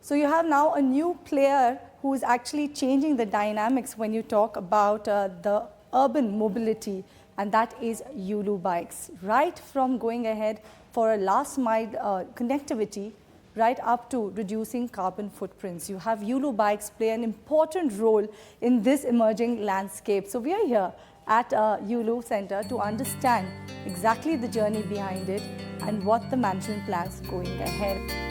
So you have now a new player who is actually changing the dynamics when you talk about the urban mobility, and that is Yulu bikes. Right from going ahead for a last mile connectivity, right up to reducing carbon footprints. You have Yulu bikes play an important role in this emerging landscape. So we are here at Yulu Center to understand exactly the journey behind it and what the management plans going ahead.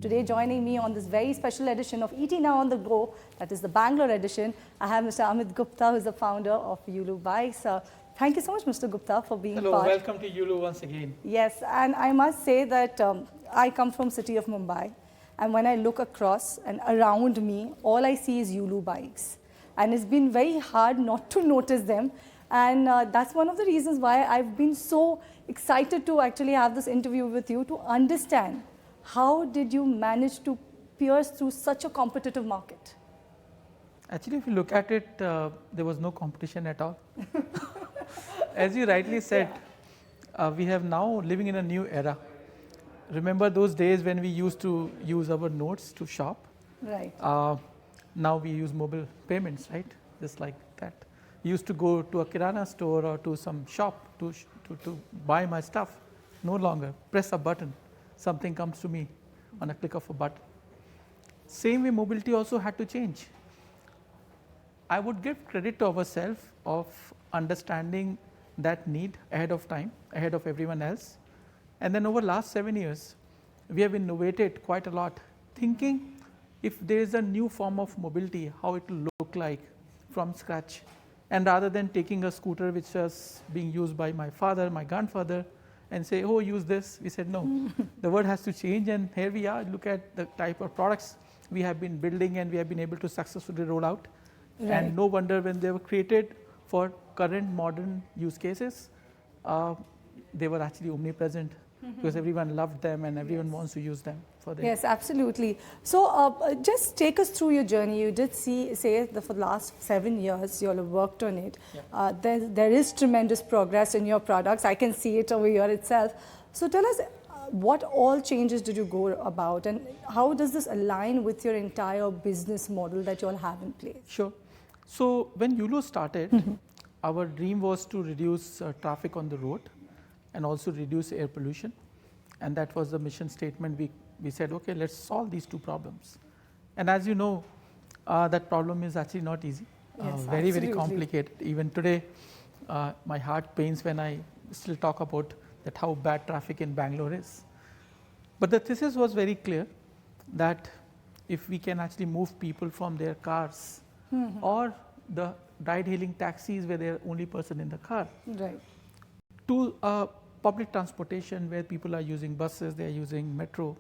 Today, joining me on this very special edition of ET Now on the Go, that is the Bangalore edition, I have Mr. Amit Gupta, who is the founder of Yulu Bikes. Thank you so much, Mr. Gupta, for being Hello, part. welcome to Yulu once again. Yes, and I must say that I come from city of Mumbai, and when I look across and around me, all I see is Yulu Bikes. And it's been very hard not to notice them. And that's one of the reasons why I've been so excited to actually have this interview with you, to understand how did you manage to pierce through such a competitive market? Actually, if you look at it, there was no competition at all. As you rightly said, we have now living in a new era. Remember those days when we used to use our notes to shop? Right. Now we use mobile payments, right? Just like that. We used to go to a Kirana store or to some shop to buy my stuff. No longer. Press a button. Something comes to me on a click of a button. Same way, mobility also had to change. I would give credit to ourselves of understanding that need ahead of time, ahead of everyone else. And then over the last 7 years, we have innovated quite a lot, thinking if there is a new form of mobility, how it will look like from scratch. And rather than taking a scooter which was being used by my father, my grandfather, and say, oh, use this. We said, no, the world has to change. And here we are, look at the type of products we have been building and we have been able to successfully roll out. Right. And no wonder when they were created for current modern use cases, they were actually omnipresent because everyone loved them and everyone wants to use them. Yes, absolutely. So just take us through your journey. You did say that for the last 7 years, you all have worked on it. Yeah. There is tremendous progress in your products. I can see it over here itself. So tell us, what all changes did you go about and how does this align with your entire business model that you all have in place? Sure. So when Yulu started, our dream was to reduce traffic on the road and also reduce air pollution. And that was the mission statement. We said, okay, let's solve these two problems. And as you know, that problem is actually not easy. Yes, very, very complicated. Even today, my heart pains when I still talk about that how bad traffic in Bangalore is. But the thesis was very clear that if we can actually move people from their cars or the ride-hailing taxis where they're only person in the car, right, to public transportation where people are using buses, they are using metro.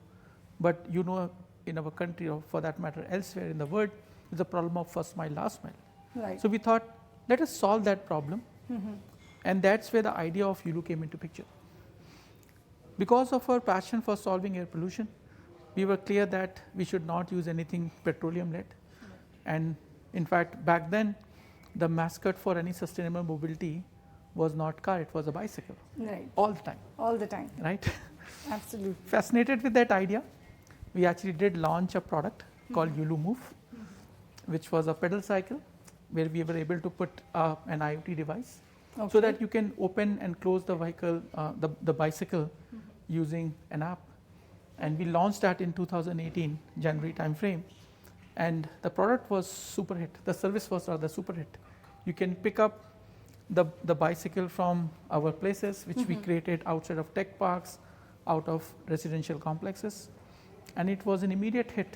But you know, in our country, or for that matter, elsewhere in the world, is the problem of first mile, last mile. Right. So we thought, let us solve that problem. And that's where the idea of Yulu came into picture. Because of our passion for solving air pollution, we were clear that we should not use anything petroleum-led. And in fact, back then, the mascot for any sustainable mobility was not car, it was a bicycle. Right. All the time. All the time. Right? Absolutely. Fascinated with that idea, we actually did launch a product called Yulu Move, which was a pedal cycle where we were able to put an IoT device so that you can open and close the vehicle, the bicycle using an app. And we launched that in 2018, January timeframe. And the product was super hit. The service was rather super hit. You can pick up the bicycle from our places, which we created outside of tech parks, out of residential complexes. And it was an immediate hit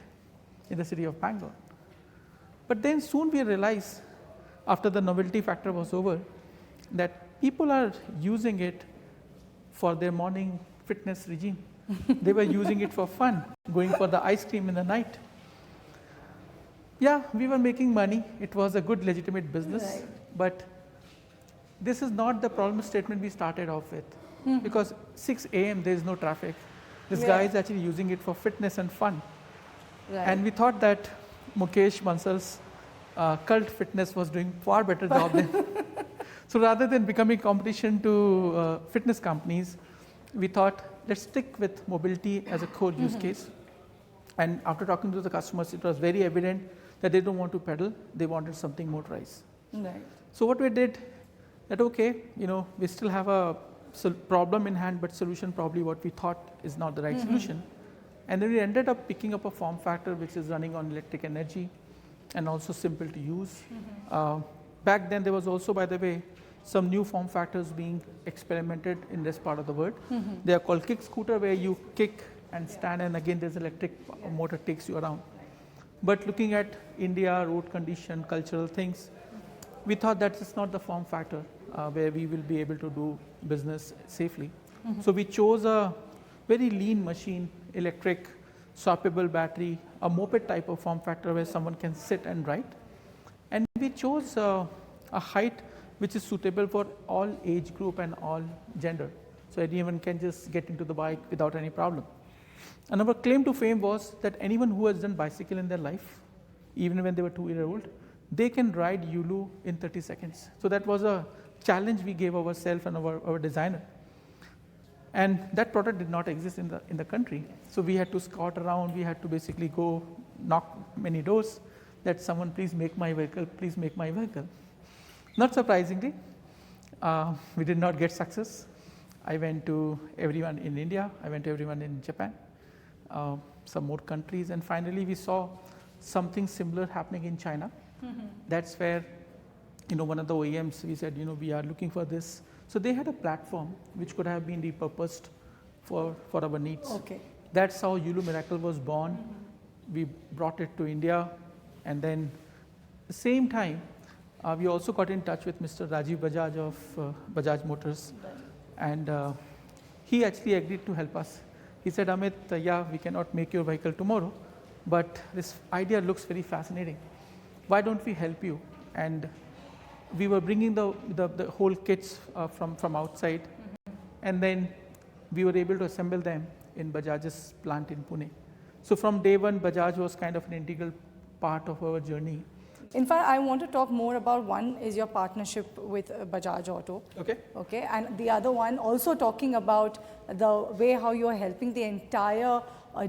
in the city of Bangalore. But then soon we realized, after the novelty factor was over, that people are using it for their morning fitness regime. They were using it for fun, going for the ice cream in the night. Yeah, we were making money. It was a good legitimate business. Right. But this is not the problem statement we started off with. Because 6 a.m. there is no traffic. This guy is actually using it for fitness and fun. Right. And we thought that Mukesh Bansal's cult fitness was doing far better job than. So rather than becoming competition to fitness companies, we thought let's stick with mobility as a core use case. And after talking to the customers, it was very evident that they don't want to pedal, they wanted something motorized. Right. So what we did, that okay, we still have a problem in hand, but solution probably what we thought is not the right solution. And then we ended up picking up a form factor which is running on electric energy and also simple to use. Back then there was also, by the way, some new form factors being experimented in this part of the world. They are called kick scooter, where you kick and stand, and again there's electric motor takes you around. But looking at India, road condition, cultural things, we thought that is not the form factor where we will be able to do business safely. So we chose a very lean machine, electric, swappable battery, a moped type of form factor where someone can sit and ride. And we chose a height which is suitable for all age group and all gender. So anyone can just get into the bike without any problem. And our claim to fame was that anyone who has done bicycle in their life, even when they were 2-year-old, they can ride Yulu in 30 seconds. So that was a challenge we gave ourselves and our designer. And that product did not exist in the country. So we had to scout around, we had to basically go knock many doors that someone please make my vehicle, please make my vehicle. Not surprisingly, we did not get success. I went to everyone in India, I went to everyone in Japan, some more countries, and finally we saw something similar happening in China. That's where, one of the OEMs, we said, we are looking for this. So they had a platform which could have been repurposed for our needs. Okay. That's how Yulu Miracle was born. We brought it to India, and then the same time, we also got in touch with Mr. Rajiv Bajaj of Bajaj Motors, and he actually agreed to help us. He said, Amit, yeah, we cannot make your vehicle tomorrow, but this idea looks very fascinating. Why don't we help you? And we were bringing the whole kits from outside, and then we were able to assemble them in Bajaj's plant in Pune. So from day one, Bajaj was kind of an integral part of our journey. In fact, I want to talk more about one is your partnership with Bajaj Auto. Okay. Okay, and the other one also talking about the way how you are helping the entire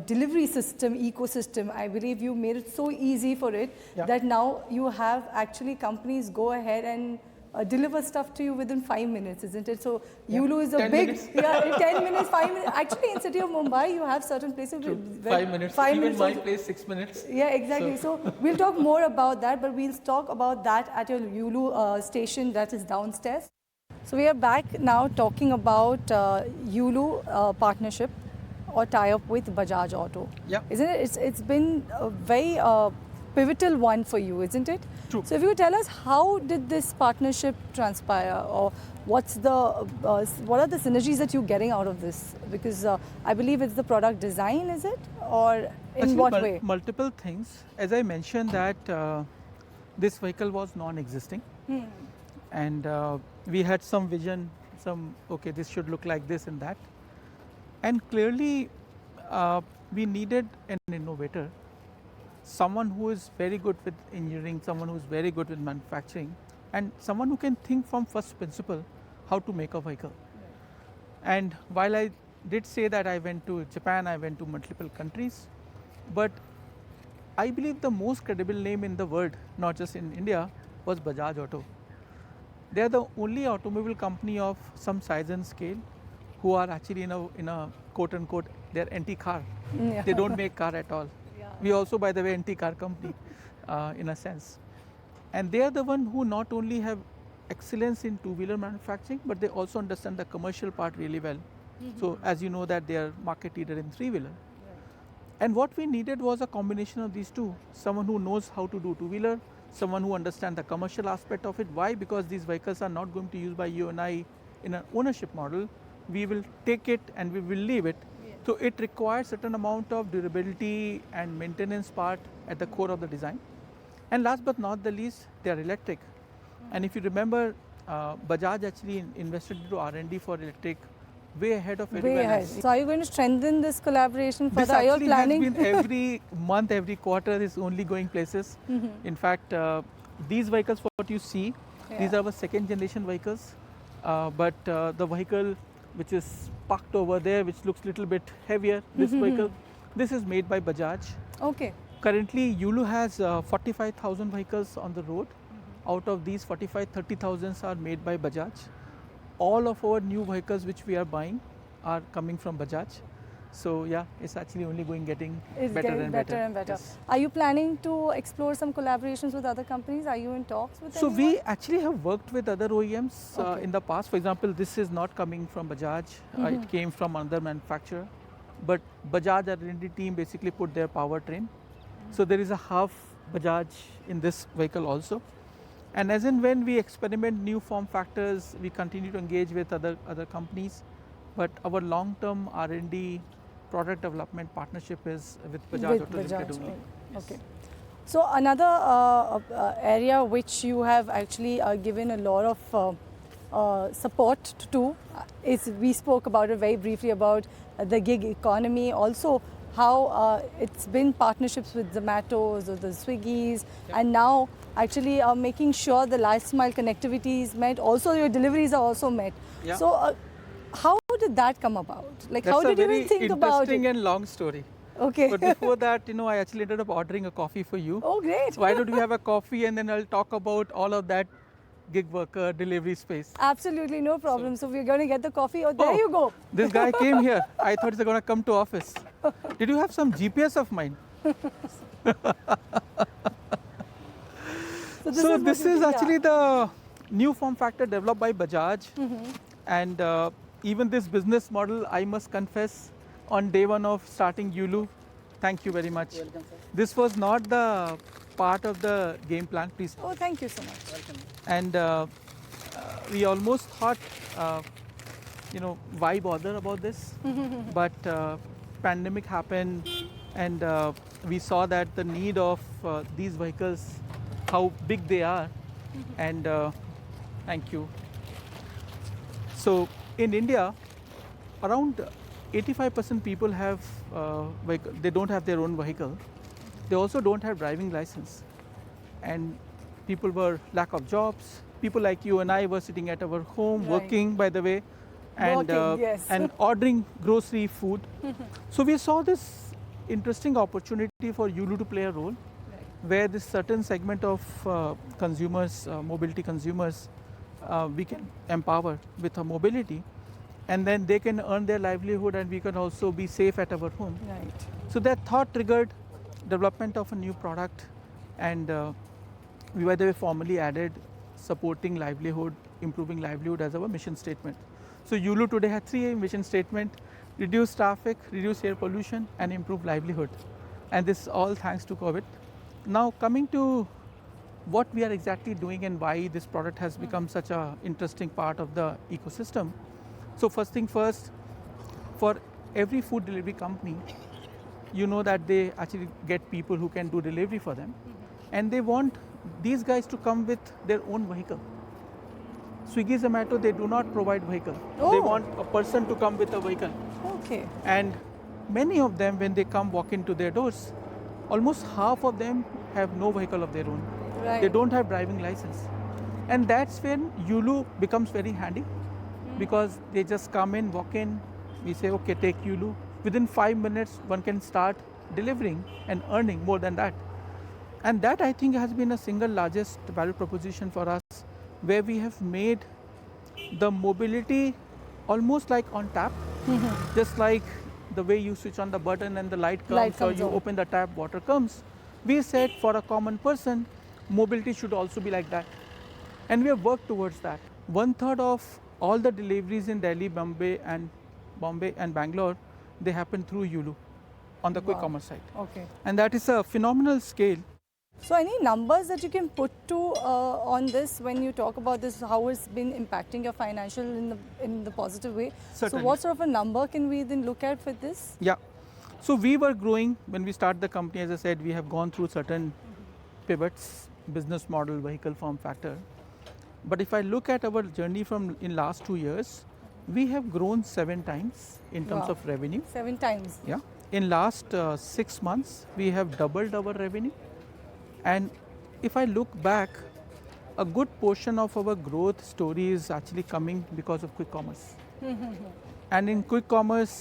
delivery system, ecosystem. I believe you made it so easy for it that now you have actually companies go ahead and deliver stuff to you within 5 minutes, isn't it? So Yulu is a 10 big, minutes. 10 minutes, 5 minutes. Actually, in city of Mumbai, you have certain places with 5 minutes. 5 Even minutes my also. place, 6 minutes. Yeah, exactly. So we'll talk more about that, but we'll talk about that at your Yulu station that is downstairs. So we are back now talking about Yulu partnership or tie-up with Bajaj Auto. Yeah. Isn't it? It's been a very pivotal one for you, isn't it? True. So if you could tell us, how did this partnership transpire, or what are the synergies that you're getting out of this? Because I believe it's the product design, is it? Or in Actually, what way? Multiple things. As I mentioned that this vehicle was non-existing, and we had some vision, okay, this should look like this and that. And clearly, we needed an innovator, someone who is very good with engineering, someone who is very good with manufacturing, and someone who can think from first principle how to make a vehicle. And while I did say that I went to Japan, I went to multiple countries, but I believe the most credible name in the world, not just in India, was Bajaj Auto. They are the only automobile company of some size and scale who are actually in a quote unquote, they're anti-car. Yeah. They don't make car at all. We also, by the way, anti-car company in a sense. And they are the one who not only have excellence in two-wheeler manufacturing, but they also understand the commercial part really well. So as you know that they are market leader in three-wheeler. And what we needed was a combination of these two. Someone who knows how to do two-wheeler, someone who understands the commercial aspect of it. Why? Because these vehicles are not going to be used by you and I in an ownership model. We will take it and we will leave it. So it requires certain amount of durability and maintenance part at the core of the design. And last but not the least, they are electric. And if you remember, Bajaj actually invested into R&D for electric way ahead of anyone Way ahead. else. So are you going to strengthen this collaboration This further? Are you actually planning? has been every month, every quarter is only going places. In fact, these vehicles, what you see, these are our second generation vehicles. But the vehicle which is parked over there, which looks a little bit heavier, this vehicle, this is made by Bajaj. Okay. Currently, Yulu has 45,000 vehicles on the road. Out of these 30,000 are made by Bajaj. All of our new vehicles which we are buying are coming from Bajaj. So yeah, it's actually only getting It's better getting and better better. and better. Yes. Are you planning to explore some collaborations with other companies? Are you in talks with So anyone? we actually have worked with other OEMs Okay. in the past. For example, this is not coming from Bajaj. It came from another manufacturer. But Bajaj R&D team basically put their powertrain. So there is a half Bajaj in this vehicle also. And as and when we experiment new form factors, we continue to engage with other companies. But our long-term R&D product development partnership is with Bajaj With Auto Limited Bajaj only. only. Yes. Okay. So another area which you have actually given a lot of support to is, we spoke about it very briefly, about the gig economy, also how it's been partnerships with Zomatos or the Swiggies, and now actually making sure the last mile connectivity is met, also your deliveries are also met. Yeah. So how did that come about? Like, That's how did a you very even think about interesting it? and long story. Okay. But before that, I actually ended up ordering a coffee for you. Oh, great. Why don't we have a coffee and then I'll talk about all of that gig worker delivery space. Absolutely, no problem. So we're going to get the coffee. Oh, there Oh, you go. This guy came here. I thought he's going to come to office. Did you have some GPS of mine? So this is actually the new form factor developed by Bajaj. And even this business model, I must confess, on day one of starting Yulu, thank you very much. Welcome, sir. This was not the part of the game plan, please. Oh, thank you so much. Welcome. And we almost thought, why bother about this? But pandemic happened, and we saw that the need of these vehicles, how big they are, and thank you. So in India, around 85% people have vehicle. They don't have their own vehicle. They also don't have driving license, and people were lack of jobs. People like you and I were sitting at our home, Right. working, by the way, and Working, yes. and ordering grocery food. So we saw this interesting opportunity for Yulu to play a role, where this certain segment of consumers, mobility consumers, we can empower with a mobility, and then they can earn their livelihood, and we can also be safe at our home. Right. So that thought triggered development of a new product, and we by the way formally added supporting livelihood, improving livelihood as our mission statement. So Yulu today has 3 mission statement: reduce traffic, reduce air pollution, and improve livelihood. And this all thanks to COVID. Now coming to what we are exactly doing and why this product has become such an interesting part of the ecosystem. So first thing first, for every food delivery company, you know that they actually get people who can do delivery for them, and they want these guys to come with their own vehicle. Swiggy, Zomato, they do not provide vehicle. They Oh. want a person to come with a vehicle. Okay. And many of them, when they come walk into their doors, almost half of them have no vehicle of their own. Right. They don't have driving license. And that's when Yulu becomes very handy, because they just come in, walk in, we say, okay, take Yulu. Within 5 minutes, one can start delivering and earning more than that. And that, I think, has been a single largest value proposition for us, where we have made the mobility almost like on tap, just like the way you switch on the button and the light comes, Light or comes you on. open the tap, water comes. We said for a common person, mobility should also be like that. And we have worked towards that. 1/3 of all the deliveries in Delhi, Bombay and Bangalore, they happen through Yulu on the quick Wow. commerce side. Okay. And that is a phenomenal scale. So any numbers that you can put to on this when you talk about this, how it's been impacting your financial in the positive way? Certainly. So what sort of a number can we then look at for this? Yeah. So we were growing when we started the company. As I said, we have gone through certain pivots, business model, vehicle form factor. But if I look at our journey from in last 2 years, we have grown 7 times in terms Wow. of revenue. 7 times. Yeah. In last 6 months, we have doubled our revenue. And if I look back, a good portion of our growth story is actually coming because of quick commerce. And in quick commerce,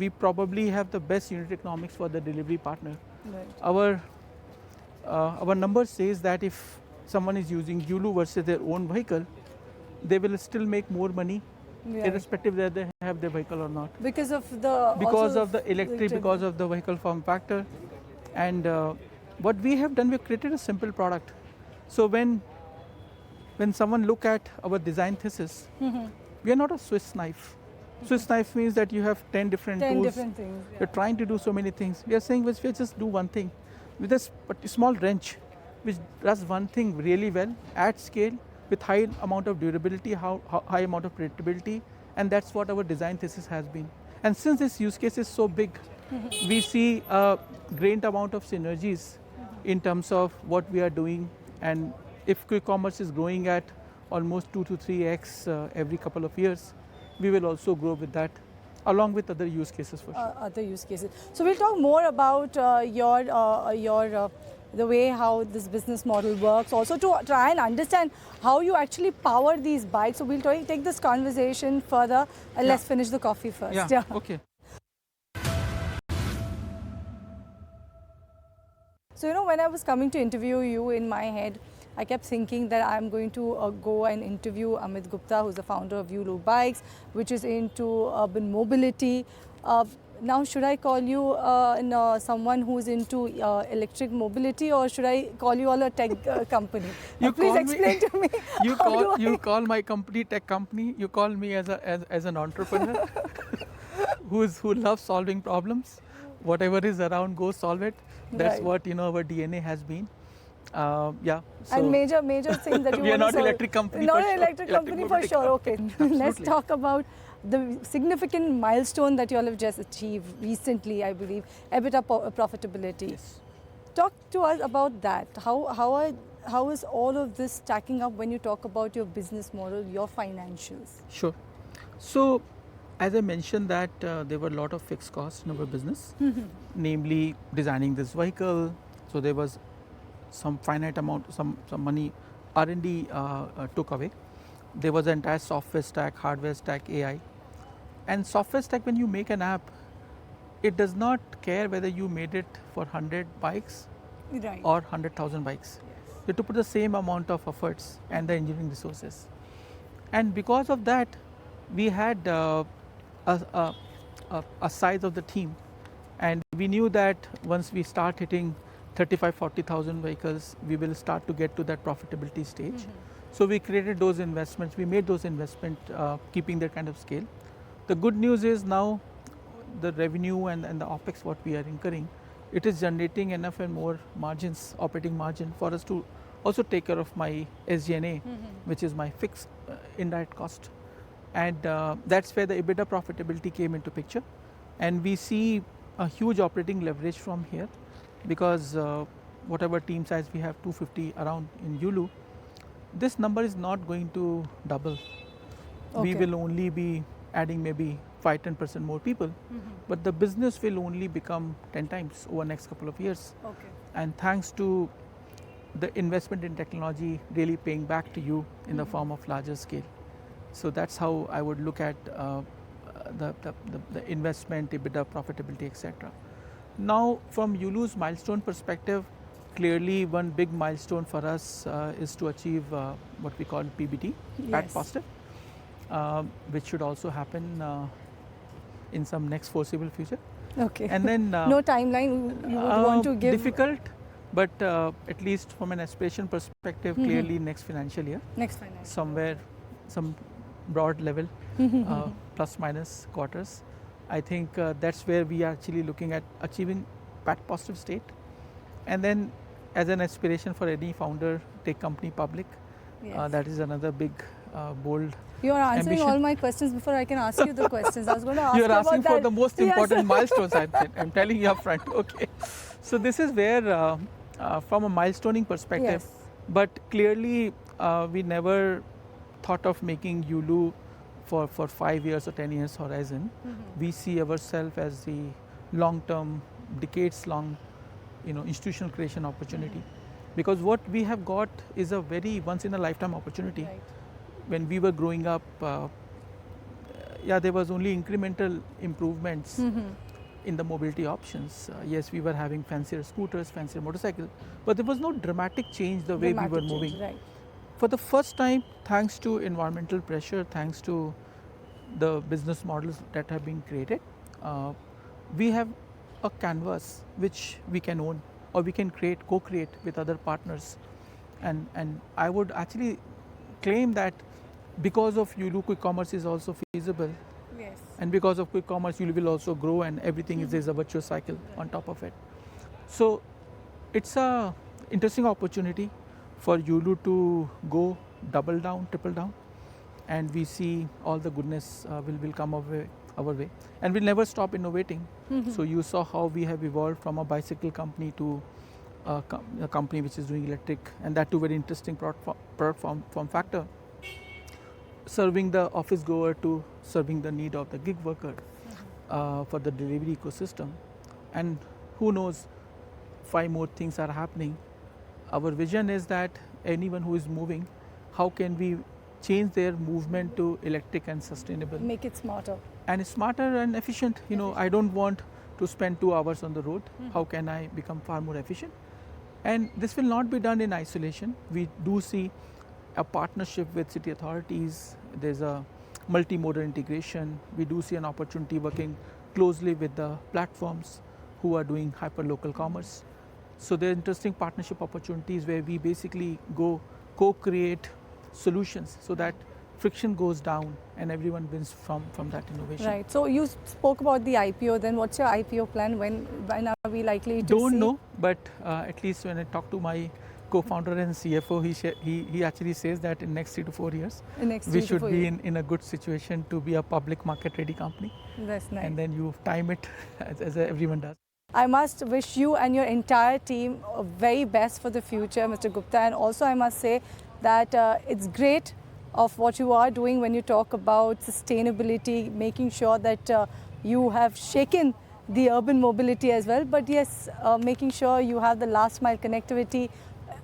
we probably have the best unit economics for the delivery partner. Right. Our number says that if someone is using Yulu versus their own vehicle, they will still make more money, irrespective whether they have their vehicle or not. Because of the electric, because of the vehicle form factor. And what we have done, we've created a simple product. So when someone look at our design thesis, we are not a Swiss knife. Swiss knife means that you have 10 different tools. different things. You're trying to do so many things. We are saying we just do one thing with a small wrench, which does one thing really well at scale with high amount of durability, high amount of predictability, and that's what our design thesis has been. And since this use case is so big, we see a great amount of synergies in terms of what we are doing. And if quick commerce is growing at almost 2 to 3x every couple of years, we will also grow with that, along with other use cases for sure. Other use cases. So we'll talk more about the way how this business model works, also to try and understand how you actually power these bikes. So we'll take this conversation further. Let's finish the coffee first. Yeah. Okay. So, when I was coming to interview you, in my head, I kept thinking that I'm going to go and interview Amit Gupta, who's the founder of Yulu Bikes, which is into urban mobility. Now, should I call you someone who's into electric mobility, or should I call you all a tech company? Please explain to me. You call my company tech company. You call me as an entrepreneur who loves solving problems. Whatever is around, go solve it. That's what our DNA has been. So and major thing that you we are want not electric company. Not an electric company for sure. Okay, let's talk about the significant milestone that you all have just achieved recently. I believe EBITDA profitability. Yes. Talk to us about that. How is all of this stacking up when you talk about your business model, your financials? Sure. So, as I mentioned that there were a lot of fixed costs in our business, namely designing this vehicle. So there was some finite amount, some money R&D took away. There was an entire software stack, hardware stack, AI. And software stack, when you make an app, it does not care whether you made it for 100 bikes or 100,000 bikes. Yes. You have to put the same amount of efforts and the engineering resources. And because of that, we had a size of the team, and we knew that once we start hitting 35,000-40,000 vehicles, we will start to get to that profitability stage. So we created those investments, we made those investments, keeping that kind of scale. The good news is now the revenue and the OPEX what we are incurring, it is generating enough and more margins, operating margin, for us to also take care of my SG&A, which is my fixed indirect cost. And that's where the EBITDA profitability came into picture. And we see a huge operating leverage from here, because whatever team size we have, 250 around in Yulu, this number is not going to double. We will only be adding maybe 5-10% more people, but the business will only become 10 times over the next couple of years. And thanks to the investment in technology really paying back to you in the form of larger scale. So that's how I would look at the investment, EBITDA, profitability, etc. Now, from Yulu's milestone perspective, clearly one big milestone for us is to achieve what we call PBT, PAT positive, which should also happen in some next foreseeable future. And then no timeline you would want to give? Difficult, but at least from an aspiration perspective, clearly next financial year. Somewhere, some broad level, plus minus quarters. I think that's where we are actually looking at achieving PAT positive state. And then as an aspiration for any founder, take company public. That is another big, bold You are answering ambition. all my questions before I can ask you the questions. I was going to ask you you are about asking for that. the most important milestones, I'm telling you upfront. Okay. So this is where from a milestoning perspective. Yes. But clearly, we never thought of making Yulu for 5 years or 10 years horizon. We see ourselves as the long-term, decades-long, institutional creation opportunity. Because what we have got is a very once-in-a-lifetime opportunity. Right. When we were growing up, there was only incremental improvements in the mobility options. Yes, we were having fancier scooters, fancier motorcycles, but there was no dramatic change the way we were moving. Right. For the first time, thanks to environmental pressure, thanks to the business models that have been created, we have a canvas which we can own, or we can co-create with other partners. And I would actually claim that because of Yulu, quick commerce is also feasible. Yes. And because of quick commerce, Yulu will also grow, and everything is a virtuous cycle on top of it. So it's a interesting opportunity for Yulu to go double down, triple down, and we see all the goodness will come our way. And we'll never stop innovating. So you saw how we have evolved from a bicycle company to a company which is doing electric, and that too very interesting product form factor, serving the office goer to serving the need of the gig worker for the delivery ecosystem. And who knows, 5 more things are happening. Our vision is that anyone who is moving, how can we change their movement to electric and sustainable? Make it smarter. And smarter and efficient. I don't want to spend 2 hours on the road. How can I become far more efficient? And this will not be done in isolation. We do see a partnership with city authorities. There's a multimodal integration. We do see an opportunity working closely with the platforms who are doing hyper-local commerce. So there are interesting partnership opportunities where we basically go co-create solutions so that friction goes down and everyone wins from that innovation. Right. So you spoke about the IPO. Then what's your IPO plan? When are we likely to see? Don't know, but at least when I talk to my co-founder and CFO, he actually says that in next 3 to 4 years, we should be in a good situation to be a public market ready company. That's nice. And then you time it as everyone does. I must wish you and your entire team very best for the future, Mr. Gupta. And also I must say that it's great of what you are doing when you talk about sustainability, making sure that you have shaken the urban mobility as well. But yes, making sure you have the last mile connectivity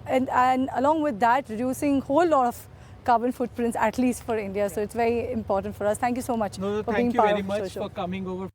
and along with that, reducing a whole lot of carbon footprints, at least for India. So it's very important for us. Thank you so much No, for thank being you part very of much the show. for coming over.